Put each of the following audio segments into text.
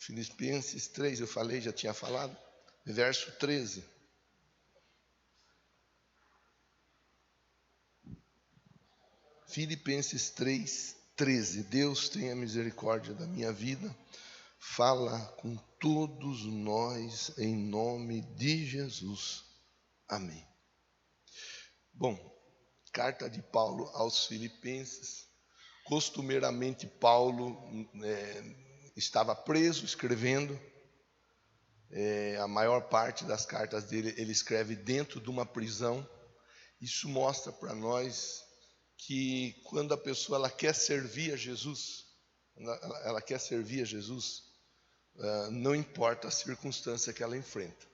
Filipenses 3, eu falei, já tinha falado, verso 13. Filipenses 3, 13. Deus tenha misericórdia da minha vida, fala com todos nós em nome de Jesus. Amém. Bom, carta de Paulo aos Filipenses. Costumeiramente Paulo estava preso escrevendo. A maior parte das cartas dele ele escreve dentro de uma prisão. Isso mostra para nós que quando a pessoa ela quer servir a Jesus, ela quer servir a Jesus, não importa a circunstância que ela enfrenta.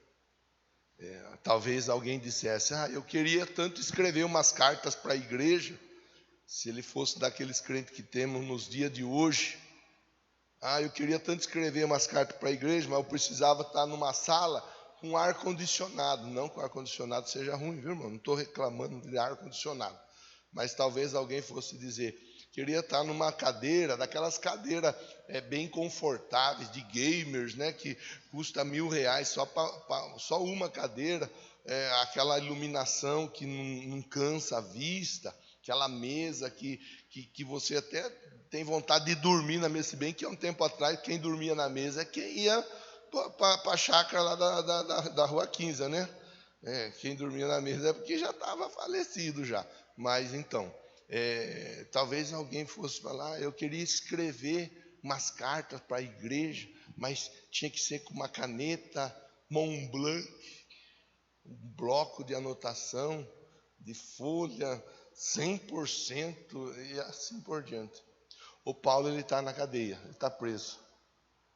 Talvez alguém dissesse, eu queria tanto escrever umas cartas para a igreja, se ele fosse daqueles crentes que temos nos dias de hoje. Eu queria tanto escrever umas cartas para a igreja, mas eu precisava estar numa sala com ar-condicionado. Não que o ar-condicionado seja ruim, viu, irmão? Não estou reclamando de ar-condicionado. Mas talvez alguém fosse dizer, queria estar numa cadeira, daquelas cadeiras bem confortáveis, de gamers, né, que custa R$1.000, só uma cadeira, aquela iluminação que não cansa a vista, aquela mesa que você até tem vontade de dormir na mesa, se bem que há um tempo atrás quem dormia na mesa é quem ia para a chácara lá da Rua 15, né? Quem dormia na mesa é porque já estava falecido já. Mas então, talvez alguém fosse falar, eu queria escrever umas cartas para a igreja, mas tinha que ser com uma caneta Montblanc, um bloco de anotação, de folha, 100% e assim por diante. O Paulo ele está na cadeia, ele está preso,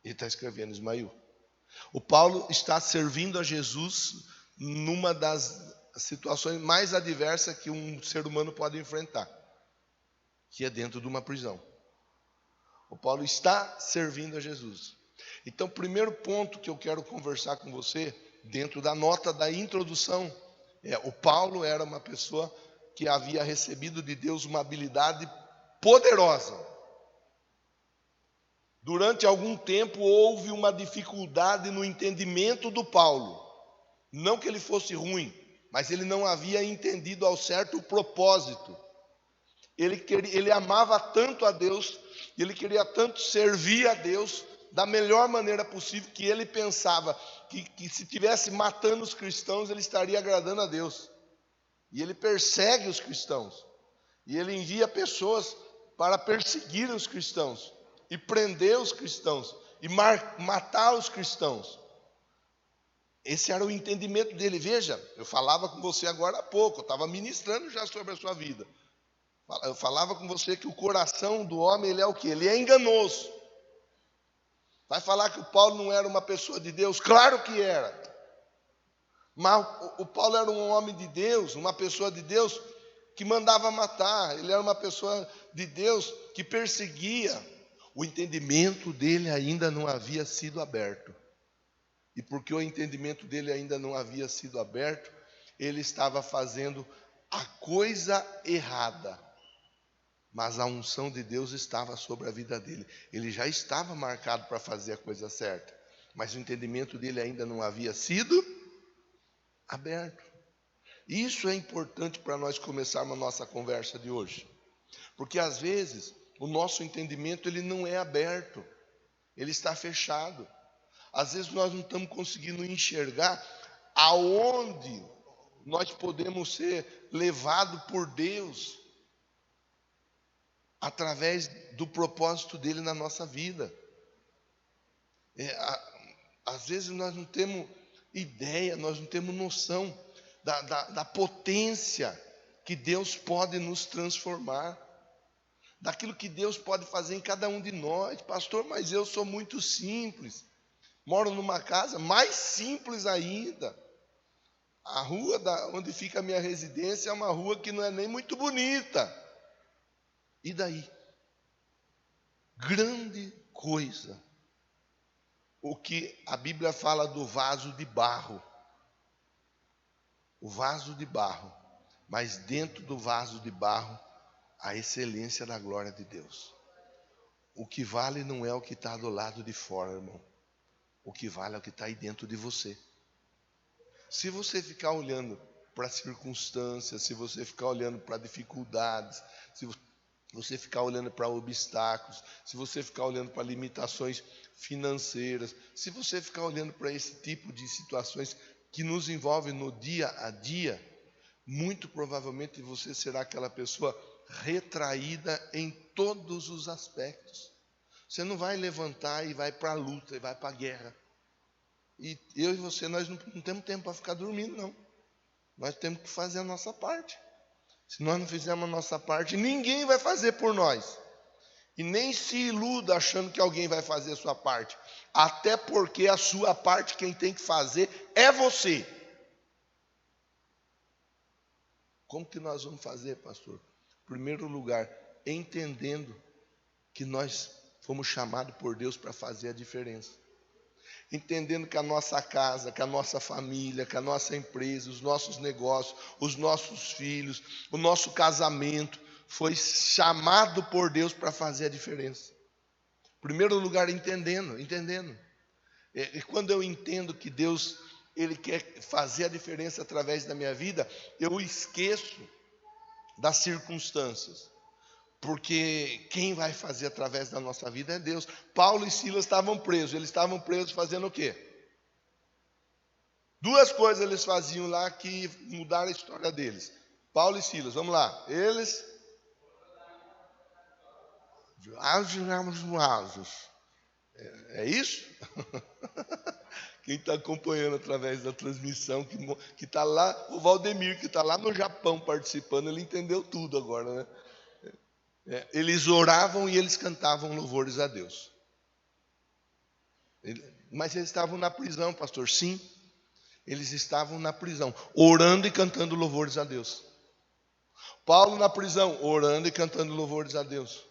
ele está escrevendo Ismael. O Paulo está servindo a Jesus numa das situações mais adversas que um ser humano pode enfrentar, que é dentro de uma prisão. O Paulo está servindo a Jesus. Então, o primeiro ponto que eu quero conversar com você, dentro da nota da introdução, o Paulo era uma pessoa que havia recebido de Deus uma habilidade poderosa. Durante algum tempo houve uma dificuldade no entendimento do Paulo. Não que ele fosse ruim, mas ele não havia entendido ao certo o propósito. Ele amava tanto a Deus, ele queria tanto servir a Deus da melhor maneira possível, que ele pensava que se estivesse matando os cristãos, ele estaria agradando a Deus. E ele persegue os cristãos. E ele envia pessoas para perseguir os cristãos, e prender os cristãos, e matar os cristãos. Esse era o entendimento dele. Veja, eu falava com você agora há pouco, eu estava ministrando já sobre a sua vida. Eu falava com você que o coração do homem, ele é o quê? Ele é enganoso. Vai falar que o Paulo não era uma pessoa de Deus? Claro que era. Mas o Paulo era um homem de Deus, uma pessoa de Deus que mandava matar. Ele era uma pessoa de Deus que perseguia. O entendimento dele ainda não havia sido aberto. E porque o entendimento dele ainda não havia sido aberto, ele estava fazendo a coisa errada. Mas a unção de Deus estava sobre a vida dele. Ele já estava marcado para fazer a coisa certa. Mas o entendimento dele ainda não havia sido aberto. Isso é importante para nós começarmos a nossa conversa de hoje. Porque às vezes o nosso entendimento ele não é aberto. Ele está fechado. Às vezes nós não estamos conseguindo enxergar aonde nós podemos ser levados por Deus através do propósito dele na nossa vida. Às vezes nós não temos ideia, nós não temos noção da potência que Deus pode nos transformar, daquilo que Deus pode fazer em cada um de nós. Pastor, mas eu sou muito simples, moro numa casa mais simples ainda. A rua onde fica a minha residência é uma rua que não é nem muito bonita. E daí? Grande coisa. O que a Bíblia fala do vaso de barro. O vaso de barro. Mas dentro do vaso de barro, a excelência da glória de Deus. O que vale não é o que está do lado de fora, irmão. O que vale é o que está aí dentro de você. Se você ficar olhando para circunstâncias, se você ficar olhando para dificuldades, se você ficar olhando para obstáculos, se você ficar olhando para limitações financeiras, se você ficar olhando para esse tipo de situações que nos envolvem no dia a dia, muito provavelmente você será aquela pessoa retraída em todos os aspectos. Você não vai levantar e vai para a luta, e vai para a guerra. E eu e você, nós não temos tempo para ficar dormindo, não. Nós temos que fazer a nossa parte. Se nós não fizermos a nossa parte, ninguém vai fazer por nós. E nem se iluda achando que alguém vai fazer a sua parte. Até porque a sua parte, quem tem que fazer é você. Como que nós vamos fazer, pastor? Em primeiro lugar, entendendo que nós fomos chamados por Deus para fazer a diferença. Entendendo que a nossa casa, que a nossa família, que a nossa empresa, os nossos negócios, os nossos filhos, o nosso casamento foi chamado por Deus para fazer a diferença. Em primeiro lugar, entendendo. E quando eu entendo que Deus, Ele quer fazer a diferença através da minha vida, eu esqueço das circunstâncias. Porque quem vai fazer através da nossa vida é Deus. Paulo e Silas estavam presos. Eles estavam presos fazendo o quê? Duas coisas eles faziam lá que mudaram a história deles. Paulo e Silas, vamos lá. Eles... É isso? Quem está acompanhando através da transmissão, que está lá, o Valdemir, que está lá no Japão participando, ele entendeu tudo agora, né? Eles oravam e eles cantavam louvores a Deus. Mas eles estavam na prisão, pastor. Sim, eles estavam na prisão, orando e cantando louvores a Deus. Paulo na prisão, orando e cantando louvores a Deus.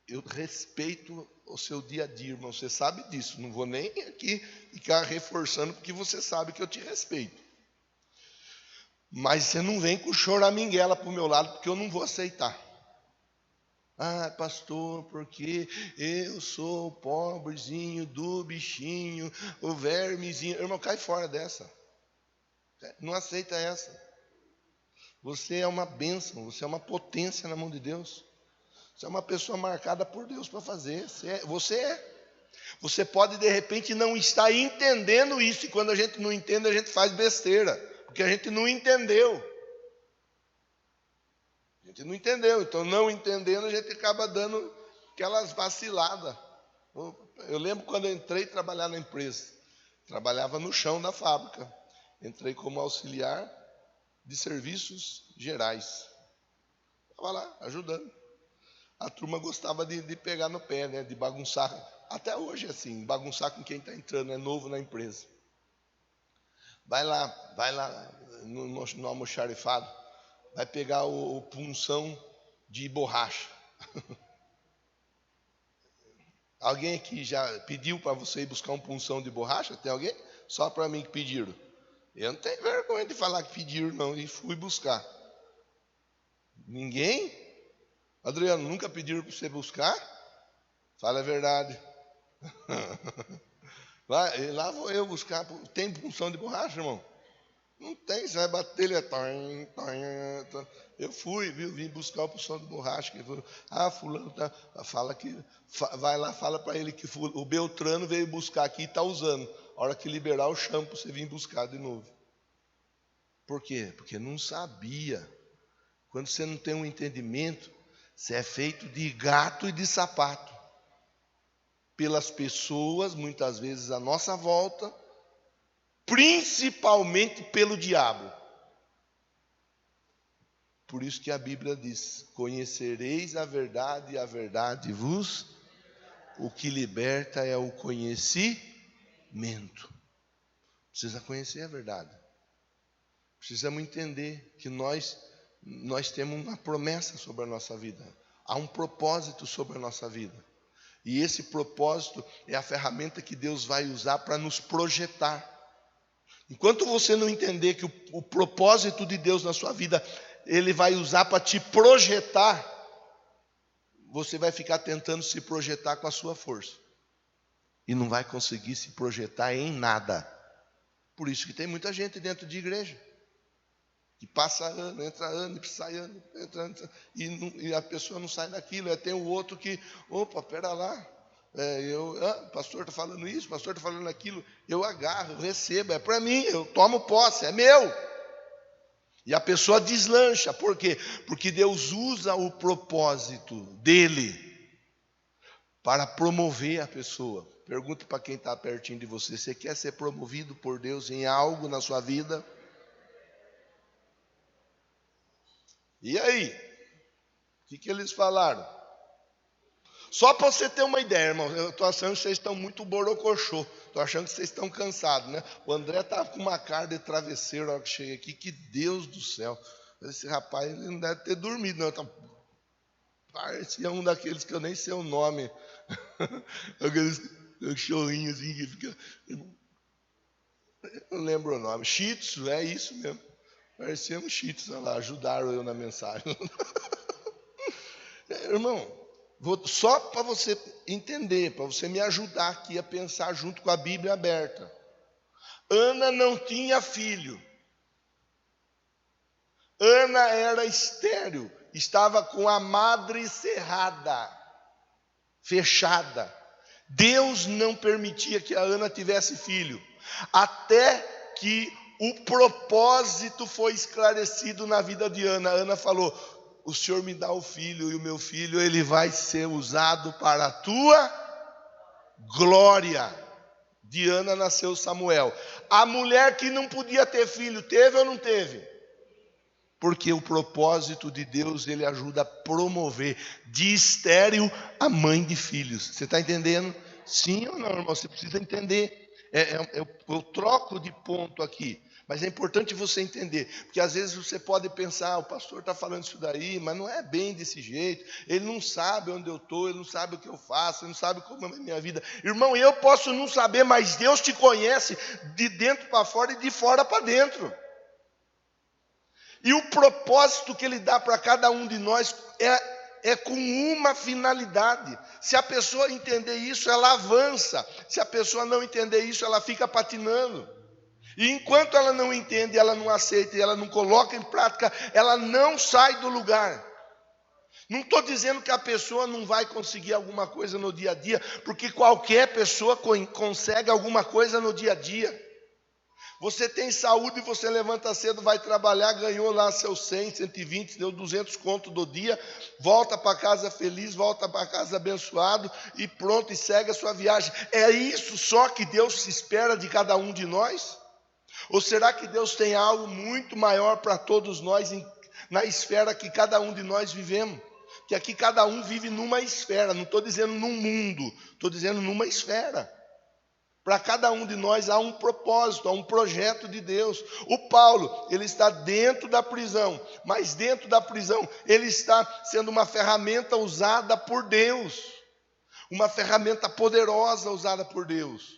Eu respeito o seu dia a dia, irmão. Você sabe disso. Não vou nem aqui ficar reforçando, porque você sabe que eu te respeito. Mas você não vem com choraminguela para o meu lado, porque eu não vou aceitar. Ah, pastor, porque eu sou o pobrezinho do bichinho, o vermezinho. Irmão, cai fora dessa. Não aceita essa. Você é uma bênção, você é uma potência na mão de Deus. Você é uma pessoa marcada por Deus para fazer. Você é. Você pode, de repente, não estar entendendo isso. E quando a gente não entende, a gente faz besteira. Porque a gente não entendeu. A gente não entendeu. Então, não entendendo, a gente acaba dando aquelas vaciladas. Eu lembro quando eu entrei trabalhar na empresa. Trabalhava no chão da fábrica. Entrei como auxiliar de serviços gerais. Estava lá, ajudando. A turma gostava de pegar no pé, né? De bagunçar. Até hoje é assim, bagunçar com quem está entrando, é novo na empresa. Vai lá no almoxarifado, vai pegar o punção de borracha. Alguém aqui já pediu para você ir buscar um punção de borracha? Tem alguém? Só para mim que pediram. Eu não tenho vergonha de falar que pediram, não, e fui buscar. Ninguém? Adriano, nunca pediram para você buscar? Fala a verdade. Lá vou eu buscar. Tem punção de borracha, irmão? Não tem, você vai bater ele. Eu vim buscar a punção de borracha. Fulano fala que. Vai lá, fala para ele que o Beltrano veio buscar aqui e está usando. A hora que liberar o shampoo, você vem buscar de novo. Por quê? Porque não sabia. Quando você não tem um entendimento, você é feito de gato e de sapato. Pelas pessoas, muitas vezes à nossa volta, principalmente pelo diabo. Por isso que a Bíblia diz: conhecereis a verdade e a verdade vos... O que liberta é o conhecimento. Precisa conhecer a verdade. Precisamos entender que nós temos uma promessa sobre a nossa vida. Há um propósito sobre a nossa vida. E esse propósito é a ferramenta que Deus vai usar para nos projetar. Enquanto você não entender que o propósito de Deus na sua vida, Ele vai usar para te projetar, você vai ficar tentando se projetar com a sua força. e não vai conseguir se projetar em nada. Por isso que tem muita gente dentro de igreja, que passa ano, entra ano, sai ano, entra ano, e a pessoa não sai daquilo. Tem o outro que, opa, pera lá, o pastor está falando isso, o pastor está falando aquilo, eu agarro, eu recebo, é para mim, eu tomo posse, é meu. E a pessoa deslancha, por quê? Porque Deus usa o propósito dele para promover a pessoa. Pergunta para quem está pertinho de você: você quer ser promovido por Deus em algo na sua vida? E aí? O que eles falaram? Só para você ter uma ideia, irmão, eu estou achando que vocês estão muito borocochô. Estou achando que vocês estão cansados, né? O André estava com uma cara de travesseiro na hora que cheguei aqui. Que Deus do céu. Esse rapaz, ele não deve ter dormido, não. Parecia um daqueles que eu nem sei o nome. Aqueles cachorrinhos assim que fica... Eu não lembro o nome. Shih Tzu, é isso mesmo. Parecia um Shih Tzu, lá, ajudaram eu na mensagem. Irmão, só para você entender, para você me ajudar aqui a pensar junto com a Bíblia aberta. Ana não tinha filho. Ana era estéril, estava com a madre cerrada, fechada. Deus não permitia que a Ana tivesse filho, até que o propósito foi esclarecido na vida de Ana. Ana falou: o Senhor me dá o filho, e o meu filho, ele vai ser usado para a tua glória. De Ana nasceu Samuel. A mulher que não podia ter filho, teve ou não teve? Porque o propósito de Deus, ele ajuda a promover de estéril a mãe de filhos. Você está entendendo? Sim ou não, irmão? Você precisa entender. Eu troco de ponto aqui, mas é importante você entender, porque às vezes você pode pensar: o pastor está falando isso daí, mas não é bem desse jeito. Ele não sabe onde eu estou, ele não sabe o que eu faço, ele não sabe como é a minha vida. Irmão, eu posso não saber, mas Deus te conhece de dentro para fora e de fora para dentro. E o propósito que ele dá para cada um de nós é com uma finalidade. Se a pessoa entender isso, ela avança. Se a pessoa não entender isso, ela fica patinando. E enquanto ela não entende, ela não aceita e ela não coloca em prática, ela não sai do lugar. Não estou dizendo que a pessoa não vai conseguir alguma coisa no dia a dia, porque qualquer pessoa consegue alguma coisa no dia a dia. Você tem saúde, você levanta cedo, vai trabalhar, ganhou lá seus 100, 120, deu 200 conto do dia, volta para casa feliz, volta para casa abençoado e pronto, e segue a sua viagem. É isso só que Deus se espera de cada um de nós? Ou será que Deus tem algo muito maior para todos nós na esfera que cada um de nós vivemos? Que aqui cada um vive numa esfera, não estou dizendo num mundo, estou dizendo numa esfera. Para cada um de nós há um propósito, há um projeto de Deus. O Paulo, ele está dentro da prisão, mas dentro da prisão ele está sendo uma ferramenta usada por Deus, uma ferramenta poderosa usada por Deus.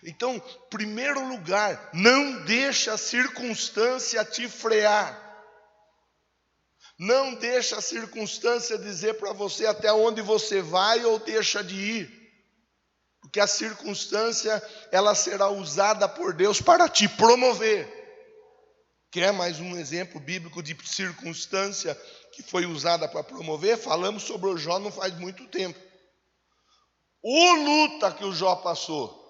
Então, primeiro lugar, não deixa a circunstância te frear. Não deixa a circunstância dizer para você até onde você vai ou deixa de ir. Porque a circunstância, ela será usada por Deus para te promover. Quer mais um exemplo bíblico de circunstância que foi usada para promover? Falamos sobre o Jó não faz muito tempo. O luta que o Jó passou.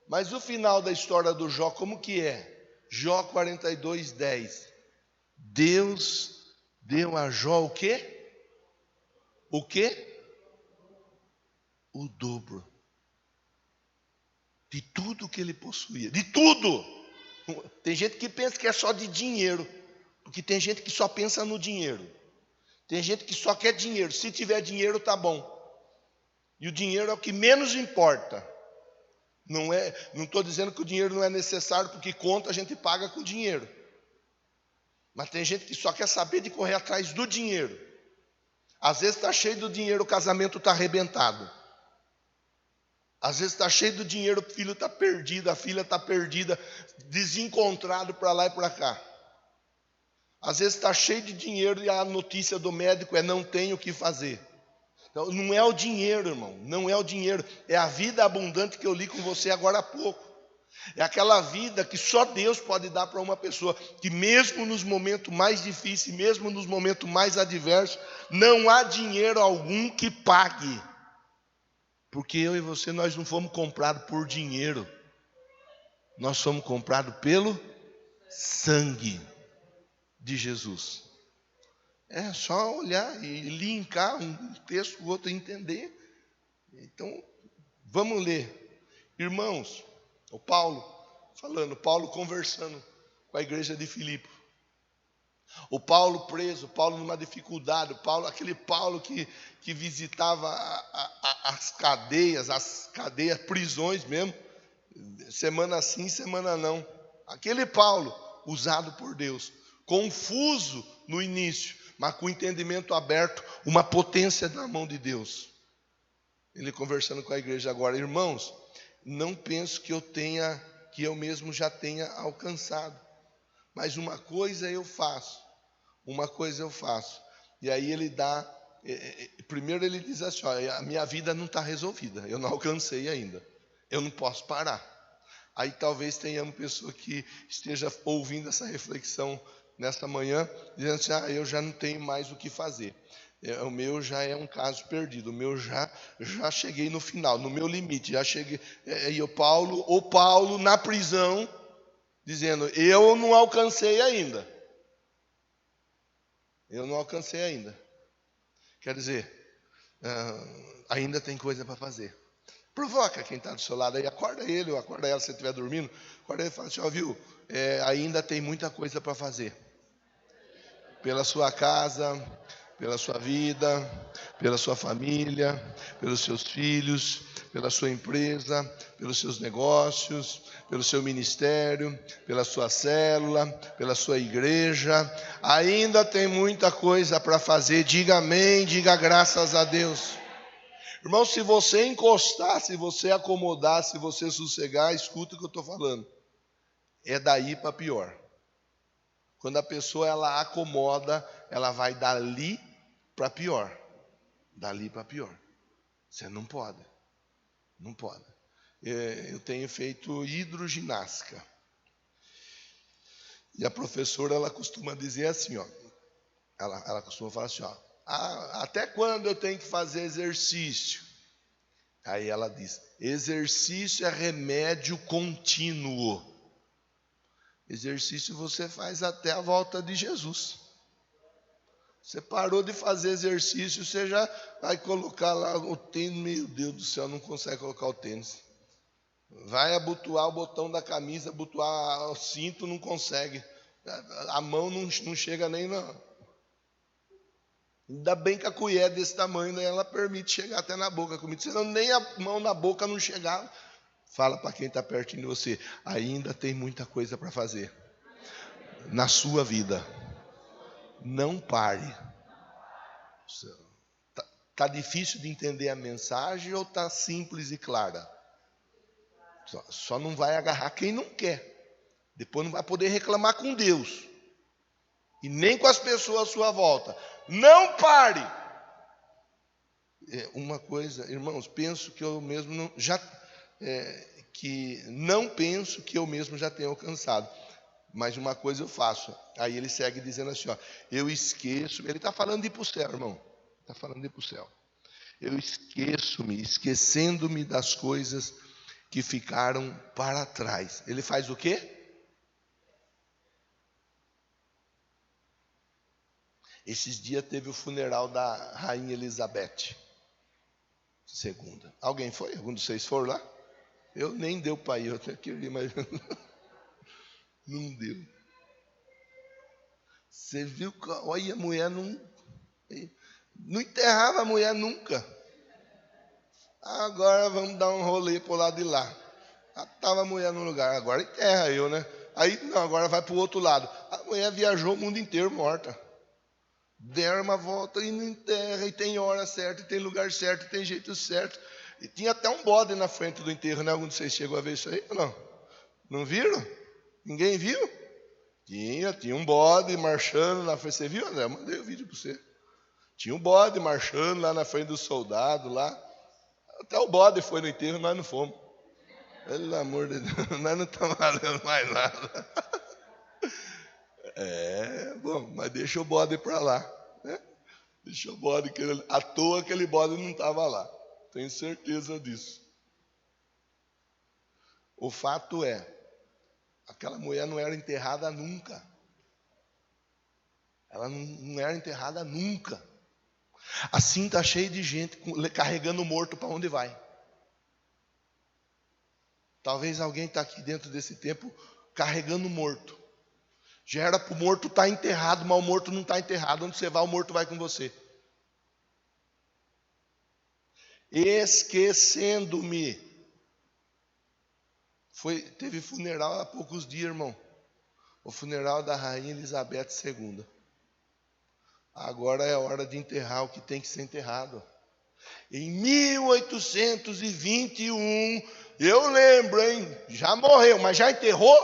Mas o final da história do Jó, como que é? Jó 42:10. Deus deu a Jó o quê? O quê? O dobro de tudo que ele possuía, de tudo. Tem gente que pensa que é só de dinheiro, porque tem gente que só pensa no dinheiro. Tem gente que só quer dinheiro. Se tiver dinheiro, tá bom. E o dinheiro é o que menos importa. Não estou dizendo que o dinheiro não é necessário, porque conta a gente paga com dinheiro. Mas tem gente que só quer saber de correr atrás do dinheiro. Às vezes está cheio do dinheiro, o casamento está arrebentado. Às vezes está cheio do dinheiro, o filho está perdido, a filha está perdida, desencontrado para lá e para cá. Às vezes está cheio de dinheiro e a notícia do médico é: não tem o que fazer. Então, não é o dinheiro, irmão, não é o dinheiro, é a vida abundante que eu li com você agora há pouco. É aquela vida que só Deus pode dar para uma pessoa, que mesmo nos momentos mais difíceis, mesmo nos momentos mais adversos, não há dinheiro algum que pague. Porque eu e você, nós não fomos comprados por dinheiro, nós somos comprados pelo sangue de Jesus. É só olhar e linkar um texto com o outro e entender. Então, vamos ler. Irmãos, o Paulo conversando com a igreja de Filipe. O Paulo preso, Paulo numa dificuldade, aquele Paulo que visitava as cadeias, prisões mesmo, semana sim, semana não. Aquele Paulo, usado por Deus, confuso no início, mas com o entendimento aberto, uma potência na mão de Deus. Ele conversando com a igreja agora, irmãos, não penso que eu mesmo já tenha alcançado, mas uma coisa eu faço. E aí ele dá, primeiro ele diz assim, a minha vida não está resolvida, eu não alcancei ainda, eu não posso parar. Aí talvez tenhamos pessoa que esteja ouvindo essa reflexão nesta manhã, dizendo assim, eu já não tenho mais o que fazer. O meu já é um caso perdido, o meu já cheguei no final, no meu limite, já cheguei. E o Paulo na prisão, dizendo, eu não alcancei ainda. Quer dizer, ainda tem coisa para fazer. Provoca quem está do seu lado aí, acorda ele ou acorda ela se você estiver dormindo. Acorda ele e fala assim, viu, ainda tem muita coisa para fazer. Pela sua casa, pela sua vida, pela sua família, pelos seus filhos, pela sua empresa, pelos seus negócios, pelo seu ministério, pela sua célula, pela sua igreja. Ainda tem muita coisa para fazer. Diga amém, diga graças a Deus. Irmão, se você encostar, se você acomodar, se você sossegar, escuta o que eu estou falando. É daí para pior. Quando a pessoa ela acomoda, ela vai dali para pior. Você não pode. Eu tenho feito hidroginástica. E a professora, ela costuma dizer assim, ela costuma falar assim, até quando eu tenho que fazer exercício? Aí ela diz, exercício é remédio contínuo. Exercício você faz até a volta de Jesus. Você parou de fazer exercício, você já vai colocar lá o tênis, meu Deus do céu, não consegue colocar o tênis. Vai abotoar o botão da camisa, abotoar o cinto, não consegue. A mão não chega nem na... Ainda bem que a colher é desse tamanho, né? Ela permite chegar até na boca a comida. Senão nem a mão na boca não chegava. Fala para quem está pertinho de você, ainda tem muita coisa para fazer na sua vida. Não pare. Está difícil de entender a mensagem ou está simples e clara? Só não vai agarrar quem não quer. Depois não vai poder reclamar com Deus. E nem com as pessoas à sua volta. Não pare. Uma coisa, irmãos, penso que eu mesmo não penso que eu mesmo já tenho alcançado. Mas uma coisa eu faço. Aí ele segue dizendo assim, eu esqueço. Ele está falando de ir para o céu, irmão. Está falando de ir para o céu. Eu esquecendo-me das coisas que ficaram para trás. Ele faz o quê? Esses dias teve o funeral da Rainha Elizabeth II. Alguém foi? Algum de vocês foram lá? Eu nem deu para ir, eu até queria, mas não deu. Você viu que, olha, a mulher não enterrava a mulher nunca. Agora vamos dar um rolê para o lado de lá. Estava a mulher no lugar, agora enterra eu, né? Aí, não, agora vai para o outro lado. A mulher viajou o mundo inteiro morta. Deram uma volta e não enterra, e tem hora certa, e tem lugar certo, e tem jeito certo. E tinha até um bode na frente do enterro, né? Algum de vocês chegou a ver isso aí ou não? Não viram? Ninguém viu? Tinha um bode marchando na frente. Você viu, André? Mandei o vídeo para você. Tinha um bode marchando lá na frente do soldado lá. Até o bode foi no enterro, nós não fomos. Pelo amor de Deus, nós não estamos valendo mais nada. Bom, mas deixa o bode para lá, né? Deixa o bode, à toa aquele bode não estava lá. Tenho certeza disso. O fato é, aquela mulher não era enterrada nunca. Ela não era enterrada nunca. Assim está cheio de gente carregando o morto para onde vai. Talvez alguém está aqui dentro desse tempo carregando o morto. Já era para o morto estar enterrado, mas o morto não está enterrado. Onde você vai, o morto vai com você. Esquecendo-me. Teve funeral há poucos dias, irmão. O funeral da rainha Elizabeth II. Agora é hora de enterrar o que tem que ser enterrado. Em 1821, eu lembro, hein? Já morreu, mas já enterrou?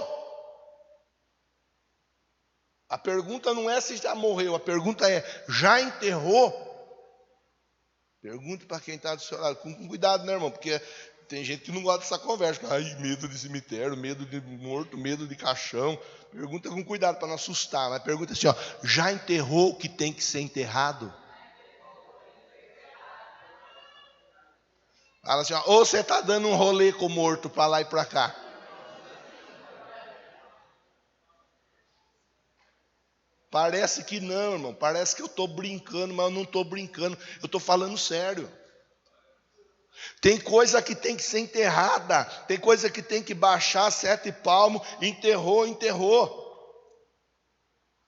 A pergunta não é se já morreu, a pergunta é, já enterrou? Pergunte para quem está do seu lado, com cuidado, né, irmão? Porque tem gente que não gosta dessa conversa. Ai, medo de cemitério, medo de morto, medo de caixão. Pergunta com cuidado para não assustar, mas pergunta assim, ó, já enterrou o que tem que ser enterrado? Fala assim, ó, ou você está dando um rolê com o morto para lá e para cá? Parece que não, irmão. Parece que eu estou brincando, mas eu não estou brincando. Eu estou falando sério. Tem coisa que tem que ser enterrada. Tem coisa que tem que baixar 7 palmos. Enterrou.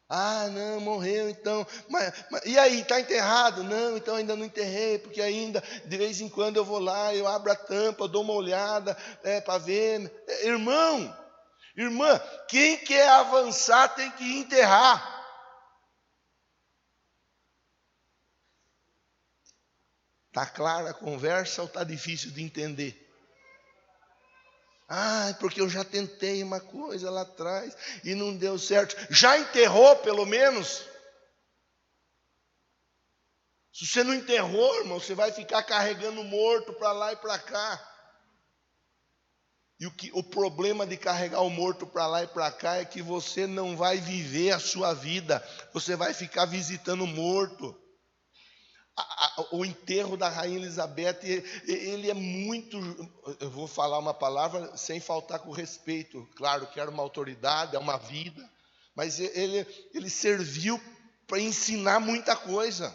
Ah, não, morreu então. Mas e aí, está enterrado? Não, então ainda não enterrei, porque ainda de vez em quando eu vou lá, eu abro a tampa, eu dou uma olhada para ver. Irmão, irmã, quem quer avançar tem que enterrar. Está clara a conversa ou está difícil de entender? Ah, porque eu já tentei uma coisa lá atrás e não deu certo. Já enterrou pelo menos? Se você não enterrou, irmão, você vai ficar carregando morto para lá e para cá. E o problema de carregar o morto para lá e para cá é que você não vai viver a sua vida. Você vai ficar visitando o morto. O enterro da rainha Elizabeth, ele é muito, eu vou falar uma palavra sem faltar com respeito, claro que era uma autoridade, é uma vida, mas ele serviu para ensinar muita coisa.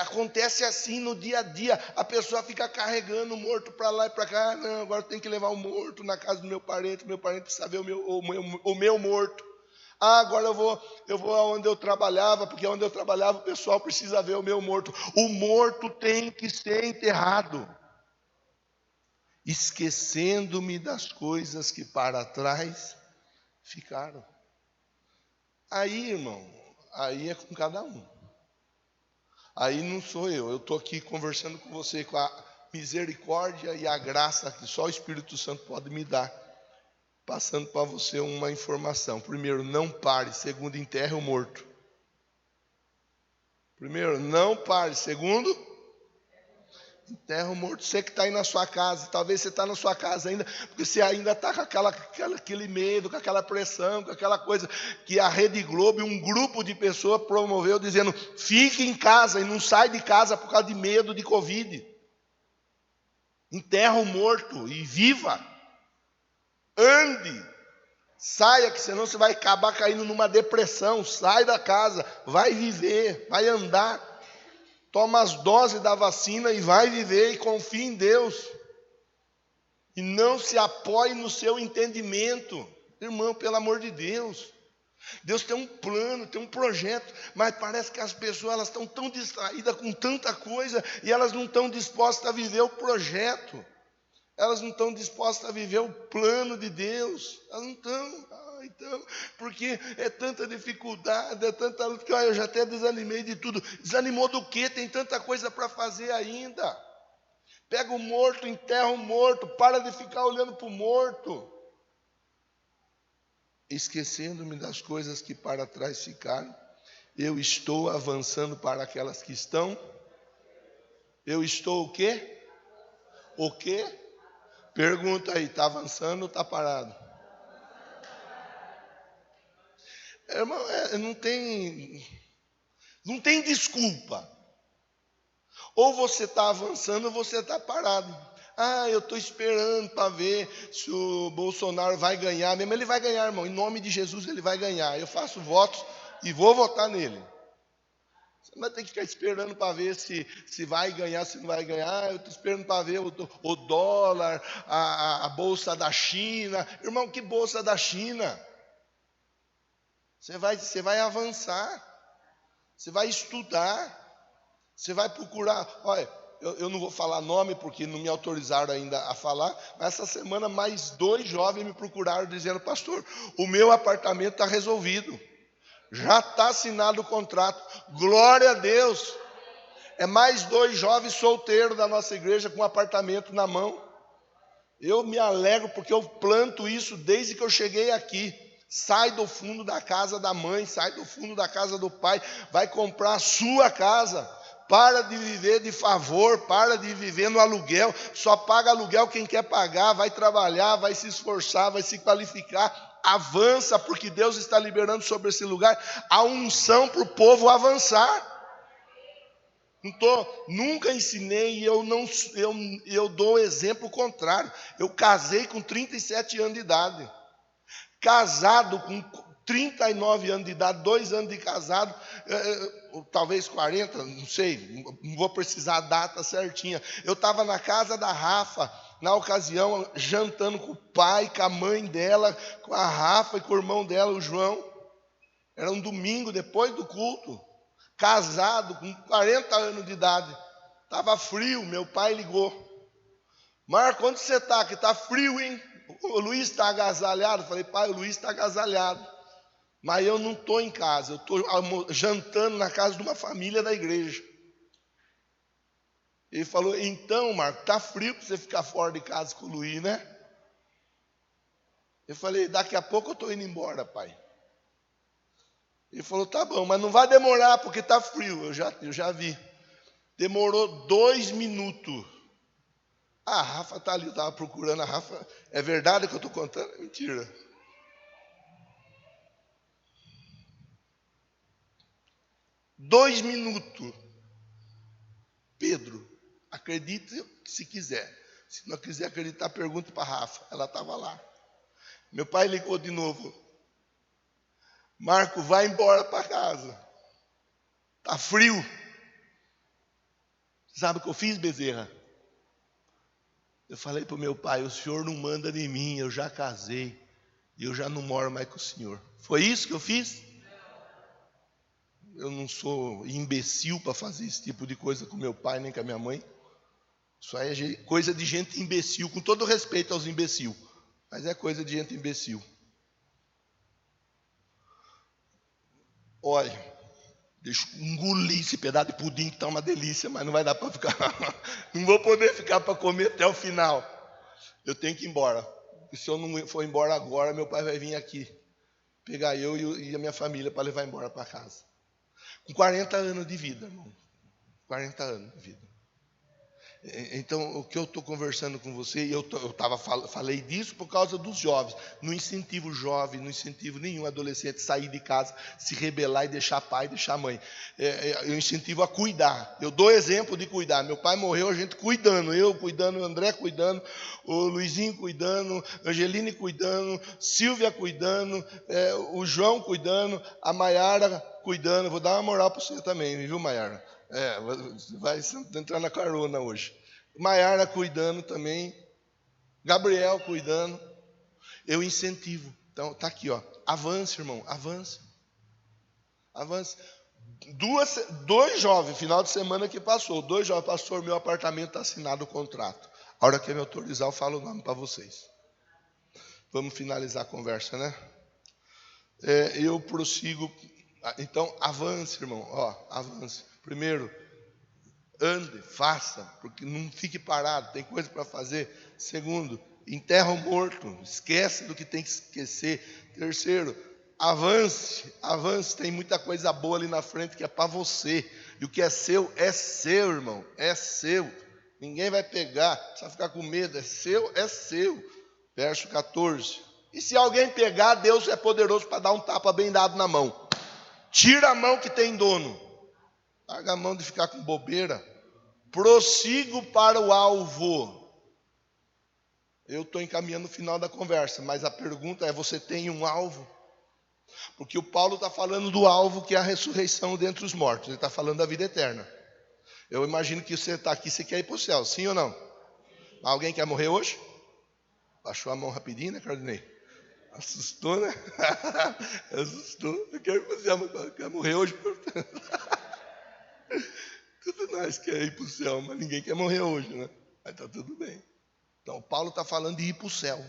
Acontece assim no dia a dia, a pessoa fica carregando o morto para lá e para cá. Não, agora tem que levar o morto na casa do meu parente precisa ver o meu morto. Ah, agora eu vou aonde eu trabalhava, porque onde eu trabalhava o pessoal precisa ver o meu morto. O morto tem que ser enterrado. Esquecendo-me das coisas que para trás ficaram. Aí, irmão, aí é com cada um. Aí não sou eu estou aqui conversando com você com a misericórdia e a graça que só o Espírito Santo pode me dar. Passando para você uma informação. Primeiro, não pare. Segundo, enterre o morto. Primeiro, não pare. Segundo, enterre o morto. Você que está aí na sua casa, talvez você está na sua casa ainda, porque você ainda está com aquele medo, com aquela pressão, com aquela coisa que a Rede Globo e um grupo de pessoas promoveu, dizendo, fique em casa e não sai de casa por causa de medo de Covid. Enterra o morto e viva. Ande, saia, que senão você vai acabar caindo numa depressão. Sai da casa, vai viver, vai andar, toma as doses da vacina e vai viver e confie em Deus. E não se apoie no seu entendimento, irmão, pelo amor de Deus. Deus tem um plano, tem um projeto, mas parece que as pessoas elas estão tão distraídas com tanta coisa e elas não estão dispostas a viver o projeto. Elas não estão dispostas a viver o plano de Deus. Elas não estão. Então, porque é tanta dificuldade, é tanta luta, que eu já até desanimei de tudo. Desanimou do quê? Tem tanta coisa para fazer ainda. Pega o morto, enterra o morto, para de ficar olhando para o morto. Esquecendo-me das coisas que para trás ficaram, Eu estou avançando para aquelas que estão. Eu estou o quê? O quê? Pergunta aí, está avançando ou está parado? Irmão, não tem desculpa. Ou você está avançando ou você está parado. Eu estou esperando para ver se o Bolsonaro vai ganhar. Mesmo ele vai ganhar, irmão. Em nome de Jesus ele vai ganhar. Eu faço votos e vou votar nele. Você não vai ter que ficar esperando para ver se vai ganhar, se não vai ganhar. Eu estou esperando para ver o dólar, a bolsa da China. Irmão, que bolsa da China? Você vai avançar. Você vai estudar. Você vai procurar. Olha, eu não vou falar nome porque não me autorizaram ainda a falar, mas essa semana mais 2 jovens me procuraram dizendo: pastor, o meu apartamento está resolvido. Já está assinado o contrato. Glória a Deus. É mais 2 jovens solteiros da nossa igreja com um apartamento na mão. Eu me alegro porque eu planto isso desde que eu cheguei aqui. Sai do fundo da casa da mãe, sai do fundo da casa do pai, vai comprar a sua casa. Para de viver de favor, para de viver no aluguel. Só paga aluguel quem quer pagar, vai trabalhar, vai se esforçar, vai se qualificar. Avança, porque Deus está liberando sobre esse lugar a unção para o povo avançar. Nunca ensinei e eu dou exemplo contrário. Eu casei com 37 anos de idade. Casado com 39 anos de idade, 2 anos de casado, talvez 40, não sei, não vou precisar a data certinha. Eu estava na casa da Rafa, na ocasião, jantando com o pai, com a mãe dela, com a Rafa e com o irmão dela, o João. Era um domingo, depois do culto. Casado, com 40 anos de idade. Estava frio, meu pai ligou. Marco, onde você está? Que está frio, hein? O Luiz está agasalhado. Falei, pai, o Luiz está agasalhado. Mas eu não estou em casa, eu estou jantando na casa de uma família da igreja. Ele falou, então, Marco, está frio para você ficar fora de casa com o Luiz, né? Eu falei, daqui a pouco eu estou indo embora, pai. Ele falou, tá bom, mas não vai demorar porque está frio, eu já vi. Demorou 2 minutos. A Rafa está ali, eu estava procurando a Rafa. É verdade que eu estou contando? É mentira. 2 minutos. Pedro, acredite se quiser. Se não quiser acreditar, pergunte para a Rafa. Ela estava lá. Meu pai ligou de novo. Marco, vai embora para casa. Está frio. Sabe o que eu fiz, Bezerra? Eu falei para o meu pai, o senhor não manda em mim, eu já casei. E eu já não moro mais com o senhor. Foi isso que eu fiz? Eu não sou imbecil para fazer esse tipo de coisa com meu pai nem com a minha mãe. Isso aí é coisa de gente imbecil, com todo respeito aos imbecil. Mas é coisa de gente imbecil. Olha, deixa eu engolir esse pedaço de pudim que está uma delícia, mas não vai dar para ficar. Não vou poder ficar para comer até o final. Eu tenho que ir embora. E se eu não for embora agora, meu pai vai vir aqui pegar eu e a minha família para levar embora para casa. Com 40 anos de vida, irmão. 40 anos de vida. Então, o que eu estou conversando com você, falei disso por causa dos jovens. Não incentivo jovem, não incentivo nenhum adolescente a sair de casa, se rebelar e deixar pai, deixar mãe. Eu incentivo a cuidar. Eu dou exemplo de cuidar. Meu pai morreu, a gente cuidando. Eu cuidando, o André cuidando, o Luizinho cuidando, a Angeline cuidando, Silvia cuidando, o João cuidando, a Maiara cuidando. Vou dar uma moral para você também, viu, Maiara? Vai entrar na carona hoje. Maiara cuidando também. Gabriel cuidando. Eu incentivo. Então, está aqui, ó. Avance, irmão. Avance. Avance. 2 jovens, final de semana que passou. 2 jovens, pastor, meu apartamento está assinado o contrato. A hora que eu me autorizar, eu falo o nome para vocês. Vamos finalizar a conversa, né? Eu prossigo. Então, avance, irmão. Ó, avance. Primeiro, ande, faça, porque não fique parado, tem coisa para fazer. Segundo, enterra o morto, esquece do que tem que esquecer. Terceiro, Avance, avance, tem muita coisa boa ali na frente que é para você. E o que é seu, irmão, é seu. Ninguém vai pegar, precisa ficar com medo, é seu, é seu. Verso 14. E se alguém pegar, Deus é poderoso para dar um tapa bem dado na mão. Tira a mão que tem dono. Larga a mão de ficar com bobeira. Prossigo para o alvo. Eu estou encaminhando o final da conversa, mas a pergunta é: você tem um alvo? Porque o Paulo está falando do alvo, que é a ressurreição dentre os mortos. Ele está falando da vida eterna. Eu imagino que você está aqui, você quer ir para o céu, sim ou não? Alguém quer morrer hoje? Baixou a mão rapidinho, né, Cardinei? Assustou, né? Assustou. Eu quero ir para o céu, mas quer morrer hoje? Tudo nós quer ir para o céu, mas ninguém quer morrer hoje, né? Mas está tudo bem. Então, o Paulo está falando de ir para o céu.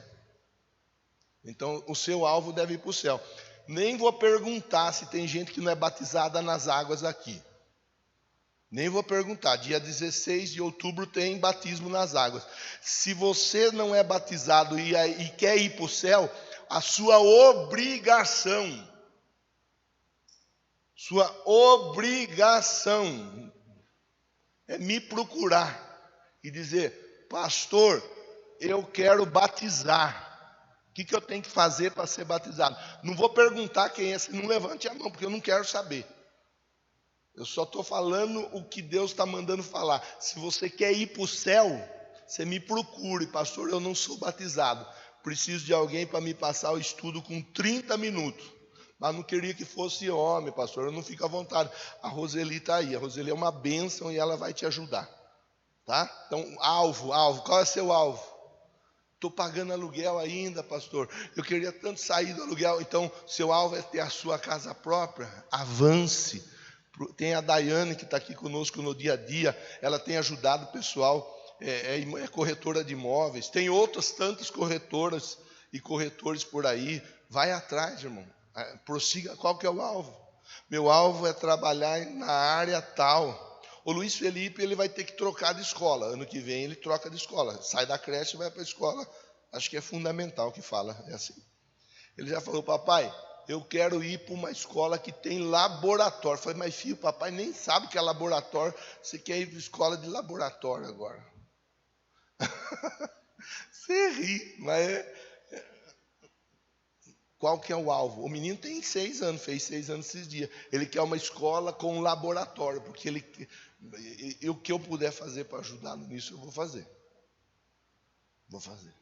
Então, o seu alvo deve ir para o céu. Nem vou perguntar se tem gente que não é batizada nas águas aqui. Nem vou perguntar. Dia 16 de outubro tem batismo nas águas. Se você não é batizado e quer ir para o céu, a sua obrigação é me procurar e dizer: pastor, eu quero batizar. O que eu tenho que fazer para ser batizado? Não vou perguntar quem é, não levante a mão, porque eu não quero saber. Eu só estou falando o que Deus está mandando falar. Se você quer ir para o céu, você me procure. Pastor, eu não sou batizado. Preciso de alguém para me passar o estudo com 30 minutos. Mas não queria que fosse homem, pastor. Eu não fico à vontade. A Roseli está aí. A Roseli é uma bênção e ela vai te ajudar. Tá? Então, alvo. Qual é seu alvo? Estou pagando aluguel ainda, pastor. Eu queria tanto sair do aluguel. Então, seu alvo é ter a sua casa própria. Avance. Tem a Daiane que está aqui conosco no dia a dia. Ela tem ajudado o pessoal. É corretora de imóveis. Tem outras tantas corretoras e corretores por aí. Vai atrás, irmão. Prossiga. Qual que é o alvo? Meu alvo é trabalhar na área tal. O Luiz Felipe, ele vai ter que trocar de escola. Ano que vem ele troca de escola. Sai da creche e vai para a escola. Acho que é fundamental que fala. É assim. Ele já falou: papai, eu quero ir para uma escola que tem laboratório. Eu falei: mas filho, papai nem sabe o que é laboratório. Você quer ir para escola de laboratório agora? Você ri, mas qual que é o alvo? O menino tem 6 anos, fez 6 anos esses dias. Ele quer uma escola com um laboratório, porque o que eu puder fazer para ajudá-lo nisso, eu vou fazer. Vou fazer.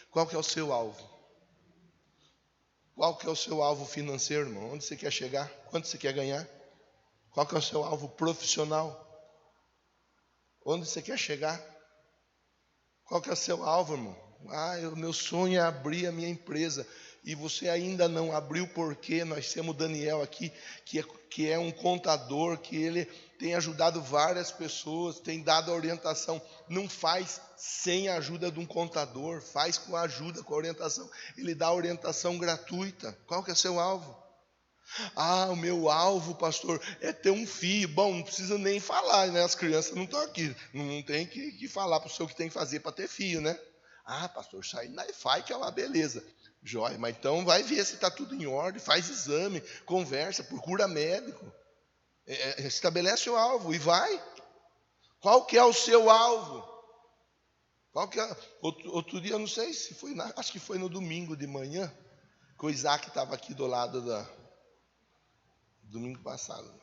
Qual que é o seu alvo? Qual que é o seu alvo financeiro, irmão? Onde você quer chegar? Quanto você quer ganhar? Qual que é o seu alvo profissional? Onde você quer chegar? Qual que é o seu alvo, irmão? O meu sonho é abrir a minha empresa. E você ainda não abriu, porque nós temos o Daniel aqui, que é um contador, que ele tem ajudado várias pessoas, tem dado a orientação. Não faz sem a ajuda de um contador, faz com a ajuda, com a orientação. Ele dá orientação gratuita. Qual que é o seu alvo? O meu alvo, pastor, é ter um filho. Bom, não precisa nem falar, né? As crianças não estão aqui. Não tem que falar para o senhor o que tem que fazer para ter filho, né? Pastor, sai na EFAI, que é uma beleza. Jóia, mas então vai ver se está tudo em ordem, faz exame, conversa, procura médico. Estabelece o alvo e vai. Qual que é o seu alvo? Qual que é? Outro dia, eu não sei se foi, acho que foi no domingo de manhã, que o Isaac estava aqui do lado domingo passado.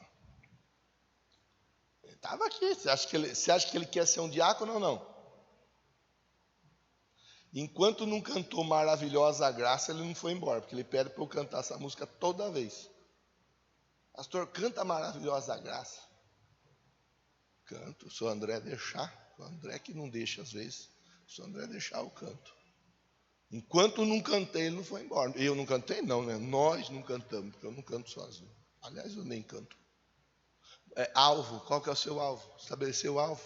Ele estava aqui. Você acha que ele quer ser um diácono ou não? Enquanto não cantou Maravilhosa Graça, ele não foi embora, porque ele pede para eu cantar essa música toda vez. Pastor, canta Maravilhosa Graça. Canto, se o André deixar. O André que não deixa às vezes. Se o André deixar, eu canto. Enquanto não cantei, ele não foi embora. Eu não cantei não, né? Nós não cantamos, porque eu não canto sozinho. Aliás, eu nem canto. Alvo, qual que é o seu alvo? Estabeleceu o alvo?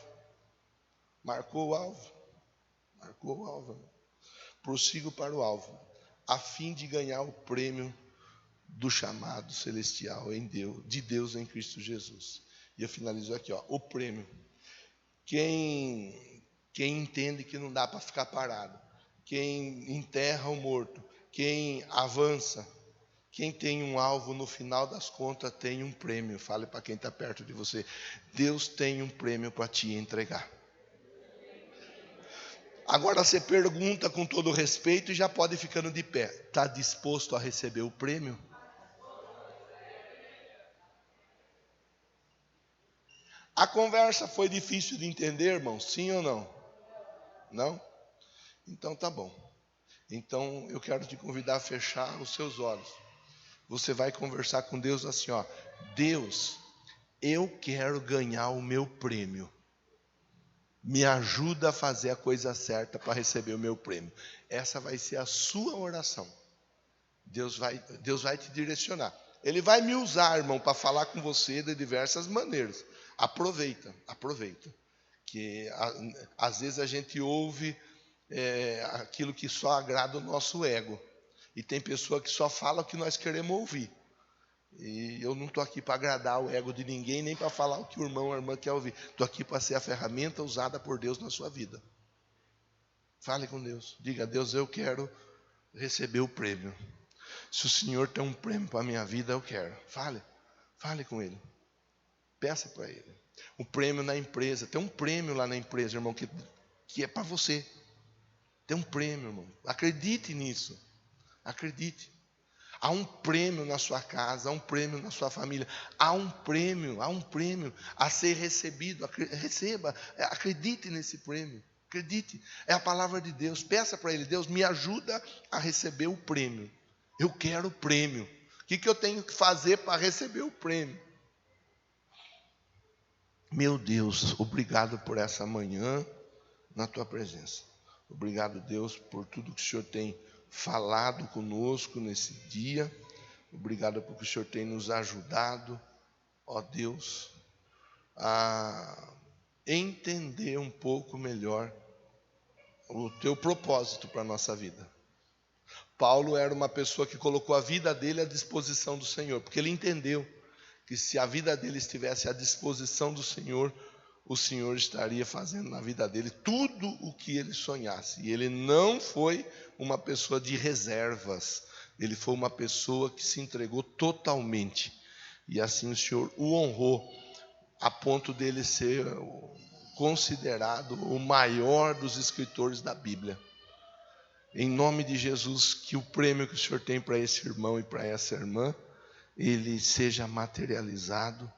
Marcou o alvo? Marcou o alvo. Prossigo para o alvo, a fim de ganhar o prêmio do chamado celestial de Deus em Cristo Jesus. E eu finalizo aqui, o prêmio. Quem entende que não dá para ficar parado, quem enterra o morto, quem avança, Quem tem um alvo, no final das contas, tem um prêmio. Fale para quem está perto de você. Deus tem um prêmio para te entregar. Agora você pergunta com todo respeito e já pode ir ficando de pé. Está disposto a receber o prêmio? A conversa foi difícil de entender, irmão? Sim ou não? Não? Então tá bom. Então eu quero te convidar a fechar os seus olhos. Você vai conversar com Deus assim, ó. Deus, eu quero ganhar o meu prêmio. Me ajuda a fazer a coisa certa para receber o meu prêmio. Essa vai ser a sua oração. Deus vai te direcionar. Ele vai me usar, irmão, para falar com você de diversas maneiras. Aproveita. Que às vezes a gente ouve aquilo que só agrada o nosso ego. E tem pessoa que só fala o que nós queremos ouvir. E eu não estou aqui para agradar o ego de ninguém, nem para falar o que o irmão ou a irmã quer ouvir. Estou aqui para ser a ferramenta usada por Deus na sua vida. Fale com Deus. Diga, Deus, eu quero receber o prêmio. Se o Senhor tem um prêmio para a minha vida, eu quero. Fale com Ele. Peça para Ele. O prêmio na empresa. Tem um prêmio lá na empresa, irmão, que é para você. Tem um prêmio, irmão. Acredite nisso. Acredite. Há um prêmio na sua casa, há um prêmio na sua família, há um prêmio a ser recebido. Receba, acredite nesse prêmio, acredite, é a palavra de Deus. Peça para Ele, Deus, me ajuda a receber o prêmio. Eu quero o prêmio. O que eu tenho que fazer para receber o prêmio? Meu Deus, obrigado por essa manhã na Tua presença. Obrigado, Deus, por tudo que o Senhor tem falado conosco nesse dia. Obrigado porque o Senhor tem nos ajudado, ó Deus, a entender um pouco melhor o Teu propósito para a nossa vida. Paulo era uma pessoa que colocou a vida dele à disposição do Senhor, porque ele entendeu que se a vida dele estivesse à disposição do Senhor, o Senhor estaria fazendo na vida dele tudo o que ele sonhasse. E ele não foi uma pessoa de reservas, ele foi uma pessoa que se entregou totalmente. E assim o Senhor o honrou, a ponto dele ser considerado o maior dos escritores da Bíblia. Em nome de Jesus, que o prêmio que o Senhor tem para esse irmão e para essa irmã, ele seja materializado,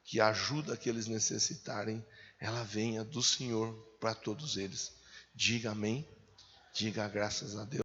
que a ajuda que eles necessitarem, ela venha do Senhor para todos eles. Diga amém, diga graças a Deus.